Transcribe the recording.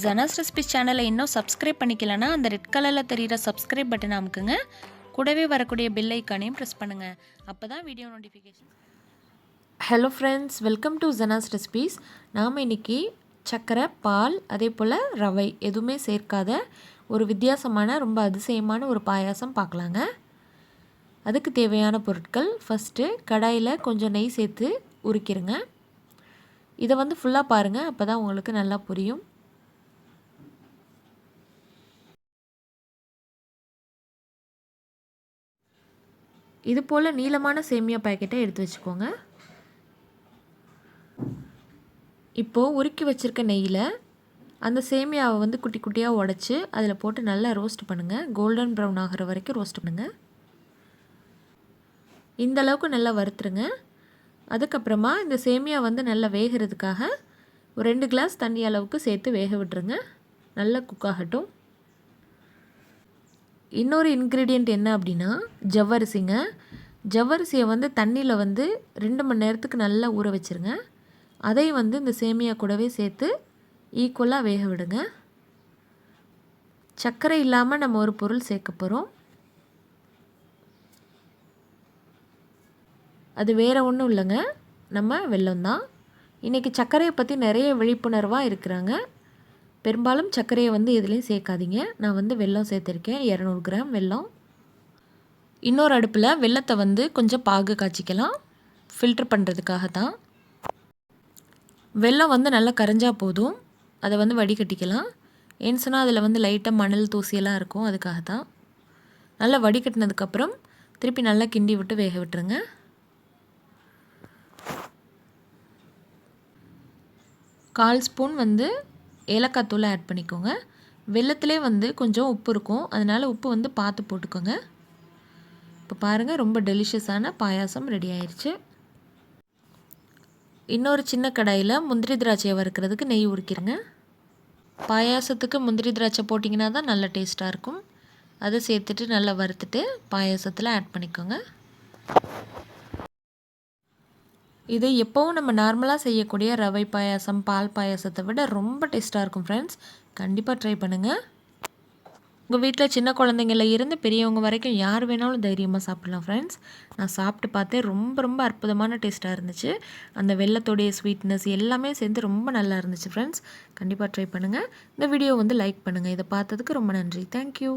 Janas recipes சேனலை இன்னும் subscribe பண்ணிக்கலன்னா அந்த ரெட் கலரில் தெரிகிற சப்ஸ்கிரைப் பட்டனை அமுக்குங்க. கூடவே வரக்கூடிய பெல் ஐக்கானையும் ப்ரெஸ் பண்ணுங்கள். அப்போ தான் video notification. Hello friends, welcome to Janas recipes. நாம் இன்றைக்கி சர்க்கரை, பால், அதே போல் ரவை எதுவுமே சேர்க்காத ஒரு வித்தியாசமான ரொம்ப அதிசயமான ஒரு பாயாசம் பார்க்கலாங்க. அதுக்கு தேவையான பொருட்கள், ஃபஸ்ட்டு கடாயில் கொஞ்சம் நெய் சேர்த்து உரிக்கிறங்க. இதை ஃபுல்லாக பாருங்கள், அப்போ தான் உங்களுக்கு நல்லா புரியும். இது போல் நீளமான சேமியா பாக்கெட்டை எடுத்து வச்சுக்கோங்க. இப்போது உருக்கி வச்சுருக்க நெய்யில் அந்த சேமியாவை குட்டி குட்டியாக உடச்சி அதில் போட்டு நல்லா ரோஸ்ட் பண்ணுங்கள். கோல்டன் ப்ரௌன் ஆகிற வரைக்கும் ரோஸ்ட் பண்ணுங்கள். இந்த அளவுக்கு நல்லா வறுத்துருங்க. அதுக்கப்புறமா இந்த சேமியா நல்லா வேகிறதுக்காக ஒரு 2 கிளாஸ் தண்ணி அளவுக்கு சேர்த்து வேக விட்டுருங்க. நல்லா குக் ஆகட்டும். இன்னொரு இன்க்ரீடியண்ட் என்ன அப்படின்னா ஜவ்வரிசிங்க. ஜவ்வரிசியை தண்ணியில் 2 மணி நேரத்துக்கு நல்லா ஊற வச்சுருங்க. அதை இந்த சேமியா கூடவே சேர்த்து ஈக்குவலாக வேக விடுங்க. சர்க்கரை இல்லாமல் நம்ம ஒரு பொருள் சேர்க்க போகிறோம். அது வேறு ஒன்றும் இல்லைங்க, நம்ம வெல்லம் தான். இன்றைக்கி சர்க்கரையை பற்றி நிறைய விழிப்புணர்வாக இருக்கிறாங்க. பெரும்பாலும் சர்க்கரையை எதுலேயும் சேர்க்காதீங்க. நான் வெல்லம் சேர்த்துருக்கேன், 200 கிராம் வெல்லம். இன்னொரு அடுப்பில் வெல்லத்தை கொஞ்சம் பாகு காய்ச்சிக்கலாம், ஃபில்ட்ரு பண்ணுறதுக்காக தான். வெல்லம் நல்லா கரைஞ்சா போதும், அதை வடிகட்டிக்கலாம். ஏன்னு சொன்னால் அதில் லைட்டாக மணல் தூசியெல்லாம் இருக்கும், அதுக்காக தான். நல்லா வடிகட்டினதுக்கப்புறம் திருப்பி நல்லா கிண்டி விட்டு வேக விட்டுருங்க. கால் ஸ்பூன் ஏலக்காய் தூளை ஆட் பண்ணிக்கோங்க. வெல்லத்திலே கொஞ்சம் உப்பு இருக்கும், அதனால் உப்பு பார்த்து போட்டுக்கோங்க. இப்போ பாருங்கள், ரொம்ப டெலிஷியஸான பாயாசம் ரெடி ஆயிடுச்சு. இன்னொரு சின்ன கடாயில் முந்திரி திராட்சையை வறுக்கிறதுக்கு நெய் உரிக்கிறங்க. பாயாசத்துக்கு முந்திரி திராட்சை போட்டிங்கன்னா தான் நல்ல டேஸ்ட்டாக இருக்கும். அதை சேர்த்துட்டு நல்லா வறுத்துட்டு பாயாசத்தில் ஆட் பண்ணிக்கோங்க. இது எப்போவும் நம்ம நார்மலாக செய்யக்கூடிய ரவை பாயாசம், பால் பாயாசத்தை விட ரொம்ப டேஸ்ட்டாக இருக்கும் ஃப்ரெண்ட்ஸ். கண்டிப்பாக ட்ரை பண்ணுங்கள். உங்கள் வீட்டில் சின்ன குழந்தைங்கள இருந்து பெரியவங்க வரைக்கும் யார் வேணாலும் தைரியமாக சாப்பிட்லாம் ஃப்ரெண்ட்ஸ். நான் சாப்பிட்டு பார்த்தேன், ரொம்ப ரொம்ப அற்புதமான டேஸ்ட்டாக இருந்துச்சு. அந்த வெல்லத்தோடைய ஸ்வீட்னஸ் எல்லாமே சேர்ந்து ரொம்ப நல்லா இருந்துச்சு ஃப்ரெண்ட்ஸ். கண்டிப்பாக ட்ரை பண்ணுங்கள். இந்த வீடியோ லைக் பண்ணுங்கள். இதை பார்த்ததுக்கு ரொம்ப நன்றி. தேங்க்யூ.